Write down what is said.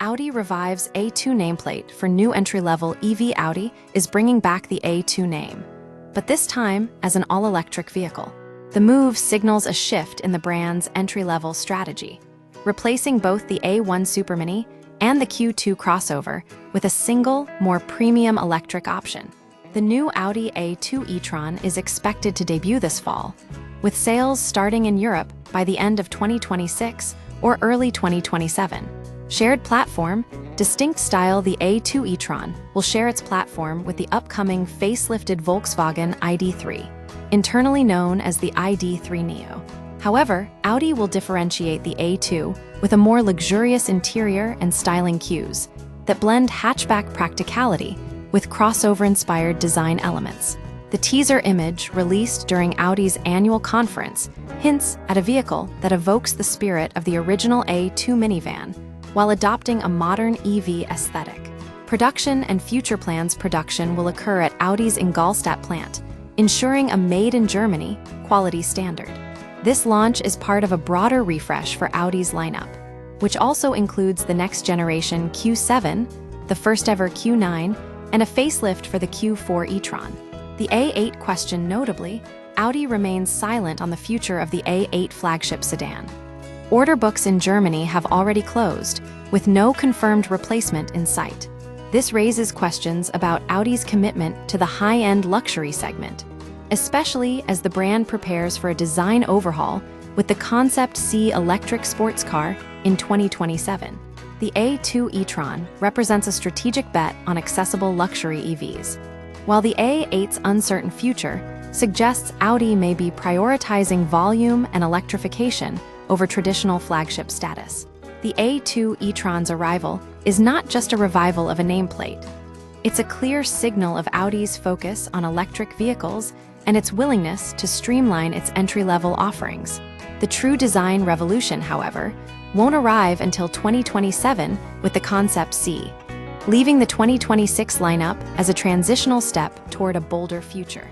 Audi revives A2 nameplate for new entry-level EV. Audi is bringing back the A2 name, but this time as an all-electric vehicle. The move signals a shift in the brand's entry-level strategy, replacing both the A1 Supermini and the Q2 crossover with a single, more premium electric option. The new Audi A2 e-tron is expected to debut this fall, with sales starting in Europe by the end of 2026 or early 2027. Shared platform, distinct style. The A2 e-tron will share its platform with the upcoming facelifted Volkswagen ID.3, internally known as the ID.3 Neo. However, Audi will differentiate the A2 with a more luxurious interior and styling cues that blend hatchback practicality with crossover-inspired design elements. The teaser image released during Audi's annual conference hints at a vehicle that evokes the spirit of the original A2 minivan, while adopting a modern EV aesthetic. Production and future plans. Production will occur at Audi's Ingolstadt plant, ensuring a made-in-Germany quality standard. This launch is part of a broader refresh for Audi's lineup, which also includes the next-generation Q7, the first-ever Q9, and a facelift for the Q4 e-tron. The A8 question. Notably, Audi remains silent on the future of the A8 flagship sedan. Order books in Germany have already closed, with no confirmed replacement in sight. This raises questions about Audi's commitment to the high-end luxury segment, especially as the brand prepares for a design overhaul with the Concept C electric sports car in 2027. The A2 e-tron represents a strategic bet on accessible luxury EVs, while the A8's uncertain future suggests Audi may be prioritizing volume and electrification over traditional flagship status. The A2 e-tron's arrival is not just a revival of a nameplate. It's a clear signal of Audi's focus on electric vehicles and its willingness to streamline its entry-level offerings. The true design revolution, however, won't arrive until 2027 with the Concept C, leaving the 2026 lineup as a transitional step toward a bolder future.